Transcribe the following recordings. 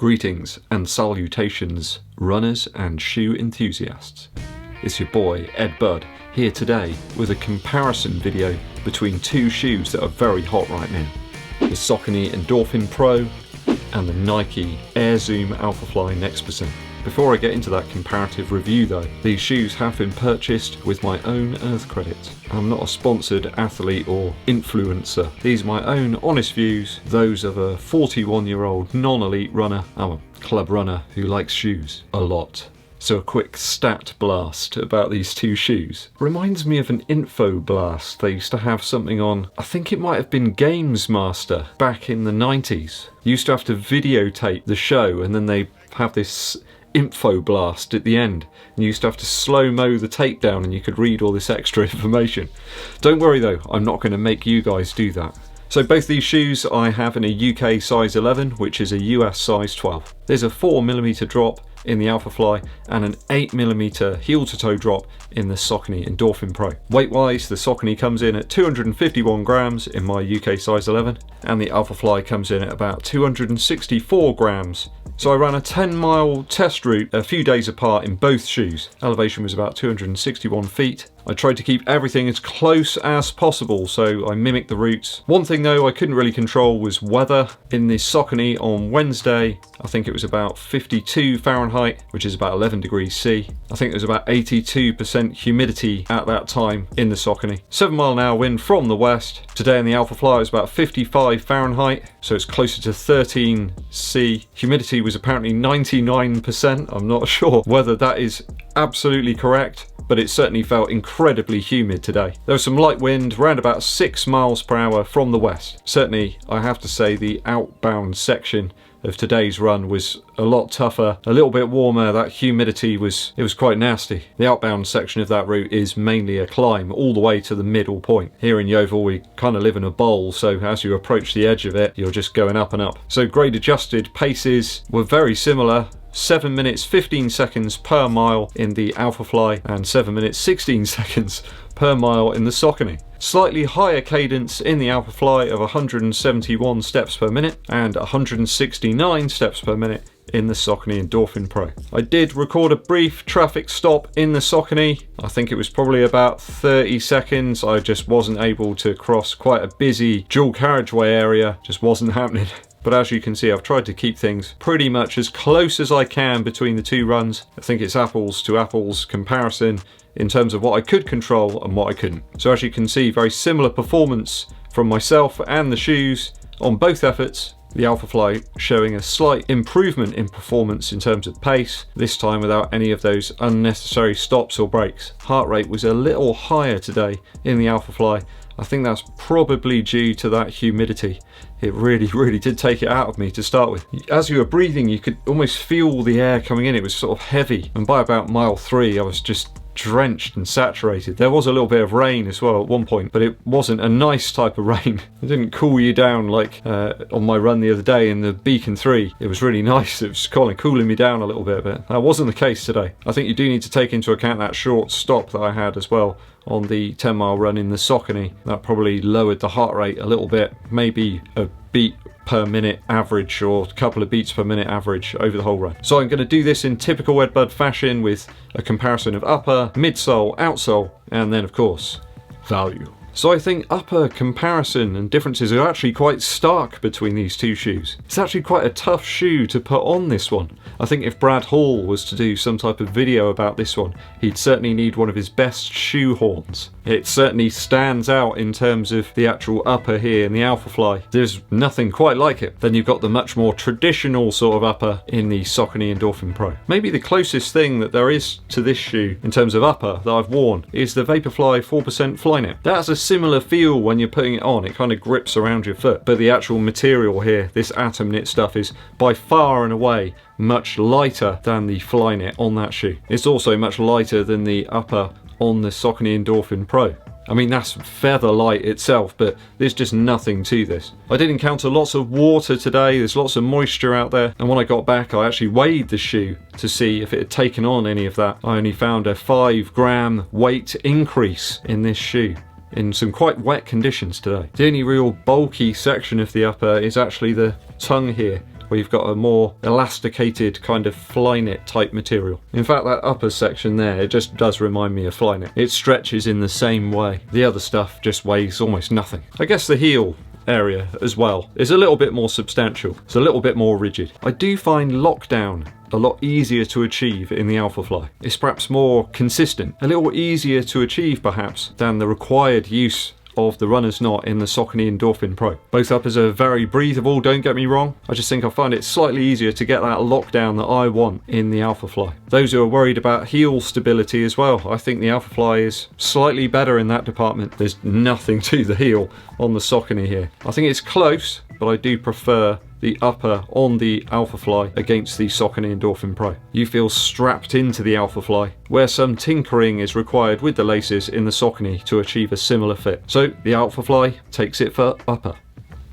Greetings and salutations, runners and shoe enthusiasts. It's your boy EDDBUD here today with a comparison video between two shoes that are very hot right now. The Saucony Endorphin Pro and the Nike Air Zoom Alphafly Next. Before I get into that comparative review though, these shoes have been purchased with my own earth credits. I'm not a sponsored athlete or influencer. These are my own honest views, those of a 41-year-old non-elite runner. I'm a club runner who likes shoes a lot. So a quick stat blast about these two shoes. Reminds me of an info blast. They used to have something on, I think it might have been Games Master back in the 90s. You used to have to videotape the show and then they have this info blast at the end. And you used to have to slow-mo the tape down and you could read all this extra information. Don't worry though, I'm not going to make you guys do that. So both these shoes I have in a UK size 11, which is a US size 12. There's a 4mm drop in the Alphafly and an 8mm heel-to-toe drop in the Saucony Endorphin Pro. Weight-wise, the Saucony comes in at 251 grams in my UK size 11, and the Alphafly comes in at about 264 grams. So I ran a 10-mile test route a few days apart in both shoes. Elevation was about 261 feet. I tried to keep everything as close as possible, so I mimicked the routes. One thing though I couldn't really control was weather. In the Saucony on Wednesday, I think it was about 52 Fahrenheit, which is about 11 degrees C. I think there was about 82% humidity at that time in the Saucony. 7-mile-an-hour wind from the west. Today in the Alphafly it was about 55 Fahrenheit, so it's closer to 13 C. Humidity was apparently 99%. I'm not sure whether that is absolutely correct, but it certainly felt incredibly humid today. There was some light wind, around about 6 miles per hour from the west. Certainly, I have to say the outbound section of today's run was a lot tougher, a little bit warmer. That humidity was quite nasty. The outbound section of that route is mainly a climb all the way to the middle point. Here in Yeovil we kind of live in a bowl, so as you approach the edge of it you're just going up and up. So grade adjusted paces were very similar. 7 minutes 15 seconds per mile in the Alphafly and 7 minutes 16 seconds per mile in the Saucony. Slightly higher cadence in the Alphafly of 171 steps per minute and 169 steps per minute in the Saucony Endorphin Pro. I did record a brief traffic stop in the Saucony. I think it was probably about 30 seconds. I just wasn't able to cross quite a busy dual carriageway area. Just wasn't happening. But as you can see, I've tried to keep things pretty much as close as I can between the two runs. I think it's apples to apples comparison in terms of what I could control and what I couldn't. So as you can see, very similar performance from myself and the shoes on both efforts. The Alphafly showing a slight improvement in performance in terms of pace, this time without any of those unnecessary stops or breaks. Heart rate was a little higher today in the Alphafly. I think that's probably due to that humidity. It really did take it out of me to start with. As you were breathing, you could almost feel the air coming in. It was sort of heavy. And by about mile 3, I was just drenched and saturated. There was a little bit of rain as well at one point, but it wasn't a nice type of rain. It didn't cool you down like on my run the other day in the Beacon 3. It was really nice. It was kind of cooling me down a little bit, but that wasn't the case today. I think you do need to take into account that short stop that I had as well on the 10-mile run in the Saucony. That probably lowered the heart rate a little bit, maybe a beat per minute average or a couple of beats per minute average over the whole run. So I'm going to do this in typical EDDBUD fashion with a comparison of upper, midsole, outsole, and then of course value. So I think upper comparison and differences are actually quite stark between these two shoes. It's actually quite a tough shoe to put on this one. I think if Brad Hall was to do some type of video about this one, he'd certainly need one of his best shoe horns. It certainly stands out in terms of the actual upper here in the Alphafly. There's nothing quite like it. Then you've got the much more traditional sort of upper in the Saucony Endorphin Pro. Maybe the closest thing that there is to this shoe in terms of upper that I've worn is the Vaporfly 4% Flyknit. That's a similar feel when you're putting it on. It kind of grips around your foot. But the actual material here, this atom knit stuff, is by far and away much lighter than the Flyknit on that shoe. It's also much lighter than the upper on the Saucony Endorphin Pro. I mean, that's feather light itself, but there's just nothing to this. I did encounter lots of water today. There's lots of moisture out there. And when I got back, I actually weighed the shoe to see if it had taken on any of that. I only found a 5-gram weight increase in this shoe in some quite wet conditions today. The only real bulky section of the upper is actually the tongue here where you've got a more elasticated kind of Flyknit type material. In fact, that upper section there, it just does remind me of Flyknit. It stretches in the same way. The other stuff just weighs almost nothing. I guess the heel area as well is a little bit more substantial. It's a little bit more rigid. I do find lockdown a lot easier to achieve in the Alphafly. It's perhaps more consistent, a little easier to achieve perhaps than the required use of the runner's knot in the Saucony Endorphin Pro. Both uppers are very breathable, don't get me wrong. I just think I find it slightly easier to get that lockdown that I want in the Alphafly. Those who are worried about heel stability as well, I think the Alphafly is slightly better in that department. There's nothing to the heel on the Saucony here. I think it's close, but I do prefer the upper on the Alphafly against the Saucony Endorphin Pro. You feel strapped into the Alphafly, where some tinkering is required with the laces in the Saucony to achieve a similar fit. So the Alphafly takes it for upper.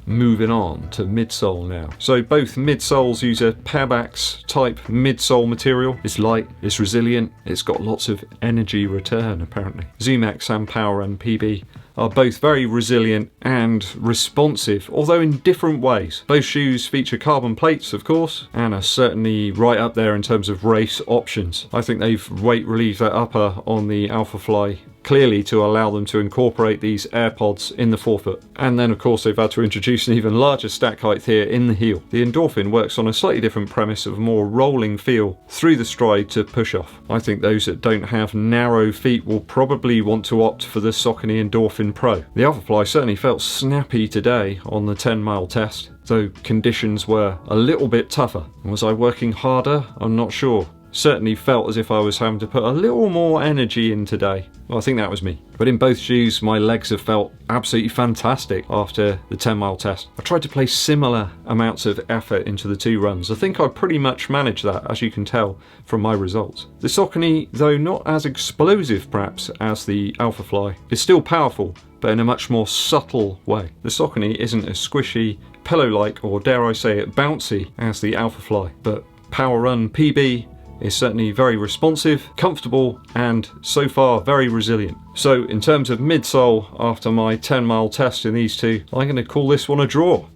Moving on to midsole now. So both midsoles use a Pebax type midsole material. It's light, it's resilient, it's got lots of energy return apparently. ZoomX and Power and PB are both very resilient and responsive, although in different ways. Both shoes feature carbon plates, of course, and are certainly right up there in terms of race options. I think they've weight relieved that upper on the Alphafly clearly to allow them to incorporate these AirPods in the forefoot. And then of course they've had to introduce an even larger stack height here in the heel. The Endorphin works on a slightly different premise of a more rolling feel through the stride to push off. I think those that don't have narrow feet will probably want to opt for the Saucony Endorphin Pro. The Alphafly certainly felt snappy today on the 10-mile test, though conditions were a little bit tougher. Was I working harder? I'm not sure. Certainly felt as if I was having to put a little more energy in today. Well, I think that was me. But in both shoes, my legs have felt absolutely fantastic after the 10-mile test. I tried to place similar amounts of effort into the two runs. I think I pretty much managed that, as you can tell from my results. The Saucony, though not as explosive perhaps as the Alphafly, is still powerful, but in a much more subtle way. The Saucony isn't as squishy, pillow-like, or dare I say it, bouncy as the Alphafly, but Power Run PB is certainly very responsive, comfortable, and so far very resilient. So in terms of midsole, after my 10-mile test in these two, I'm going to call this one a draw.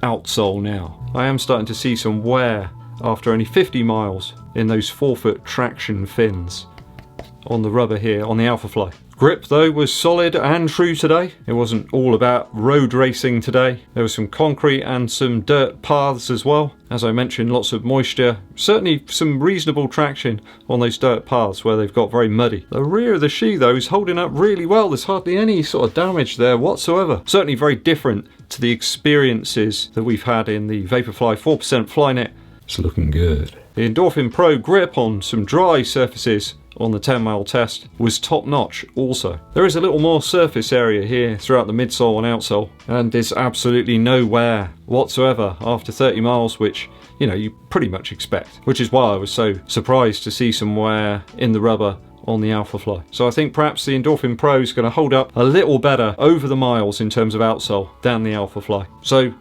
Outsole now. I am starting to see some wear after only 50 miles in those forefoot traction fins on the rubber here on the Alphafly. Grip though was solid and true today. It wasn't all about road racing today. There was some concrete and some dirt paths as well. As I mentioned, lots of moisture. Certainly some reasonable traction on those dirt paths where they've got very muddy. The rear of the shoe though is holding up really well. There's hardly any sort of damage there whatsoever. Certainly very different to the experiences that we've had in the Vaporfly 4% Flyknit. It's looking good. The Endorphin Pro grip on some dry surfaces on the 10-mile test was top notch also. There is a little more surface area here throughout the midsole and outsole, and there's absolutely no wear whatsoever after 30 miles, which you pretty much expect, which is why I was so surprised to see some wear in the rubber on the Alphafly. So I think perhaps the Endorphin Pro is going to hold up a little better over the miles in terms of outsole than the Alphafly. So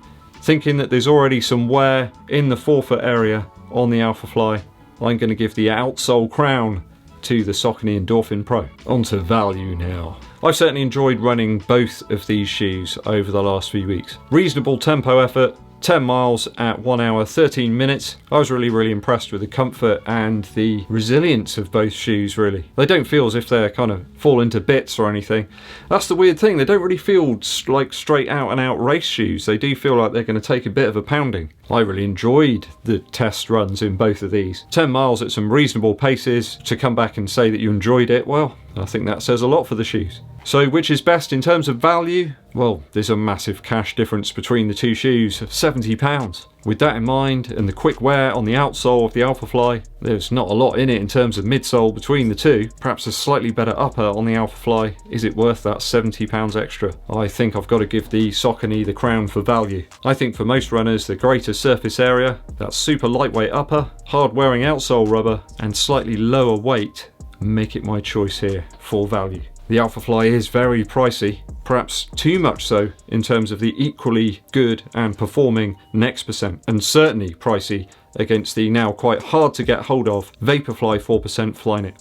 thinking that there's already some wear in the forefoot area on the Alphafly, I'm going to give the outsole crown to the Saucony Endorphin Pro. On to value now. I've certainly enjoyed running both of these shoes over the last few weeks. Reasonable tempo effort, 10 miles at 1 hour 13 minutes. I was really impressed with the comfort and the resilience of both shoes really. They don't feel as if they're kind of fall into bits or anything. That's the weird thing, they don't really feel like straight out and out race shoes. They do feel like they're going to take a bit of a pounding. I really enjoyed the test runs in both of these. 10 miles at some reasonable paces. To come back and say that you enjoyed it, well, I think that says a lot for the shoes. So which is best in terms of value? Well, there's a massive cash difference between the two shoes of £70. With that in mind, and the quick wear on the outsole of the Alphafly, there's not a lot in it in terms of midsole between the two. Perhaps a slightly better upper on the Alphafly. Is it worth that £70 extra? I think I've got to give the Saucony the crown for value. I think for most runners, the greater surface area, that super lightweight upper, hard wearing outsole rubber, and slightly lower weight make it my choice here for value. The Alphafly is very pricey, perhaps too much so in terms of the equally good and performing Next percent, and certainly pricey against the now quite hard to get hold of Vaporfly 4% Flyknit.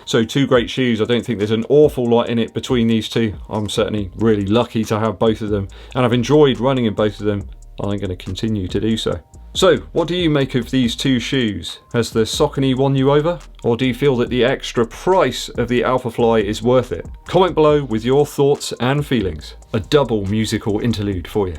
So two great shoes. I don't think there's an awful lot in it between these two. I'm certainly really lucky to have both of them, and I've enjoyed running in both of them. I'm going to continue to do so. So, what do you make of these two shoes? Has the Saucony won you over? Or do you feel that the extra price of the Alphafly is worth it? Comment below with your thoughts and feelings. A double musical interlude for you.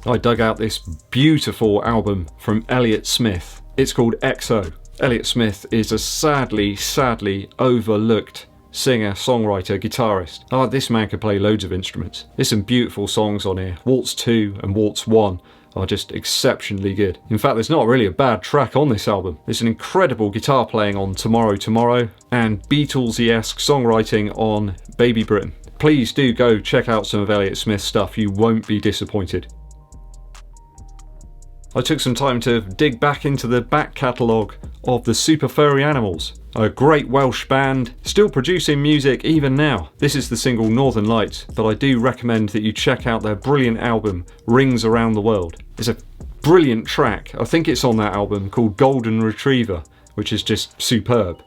I dug out this beautiful album from Elliott Smith. It's called XO. Elliott Smith is a sadly overlooked singer, songwriter, guitarist. Oh, this man could play loads of instruments. There's some beautiful songs on here. Waltz 2 and Waltz 1 are just exceptionally good. In fact, there's not really a bad track on this album. There's an incredible guitar playing on Tomorrow Tomorrow and Beatlesy-esque songwriting on Baby Britain. Please do go check out some of Elliott Smith's stuff. You won't be disappointed. I took some time to dig back into the back catalogue of the Super Furry Animals, a great Welsh band, still producing music even now. This is the single Northern Lights, but I do recommend that you check out their brilliant album Rings Around the World. It's a brilliant track, I think it's on that album, called Golden Retriever, which is just superb,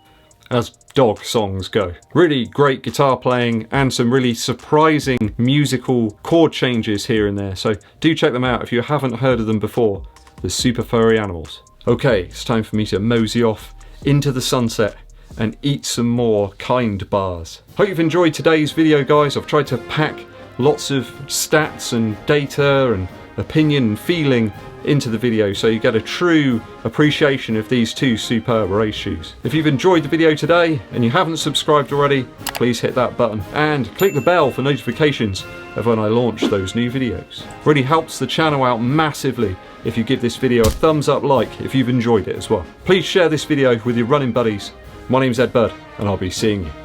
as dog songs go. Really great guitar playing and some really surprising musical chord changes here and there, so do check them out if you haven't heard of them before. The Super Furry Animals. Okay, it's time for me to mosey off into the sunset and eat some more Kind bars. Hope you've enjoyed today's video, guys. I've tried to pack lots of stats and data and opinion and feeling into the video so you get a true appreciation of these two superb race shoes. If you've enjoyed the video today and you haven't subscribed already, please hit that button and click the bell for notifications of when I launch those new videos. Really helps the channel out massively if you give this video a thumbs up like if you've enjoyed it as well. Please share this video with your running buddies. My name's EDDBUD and I'll be seeing you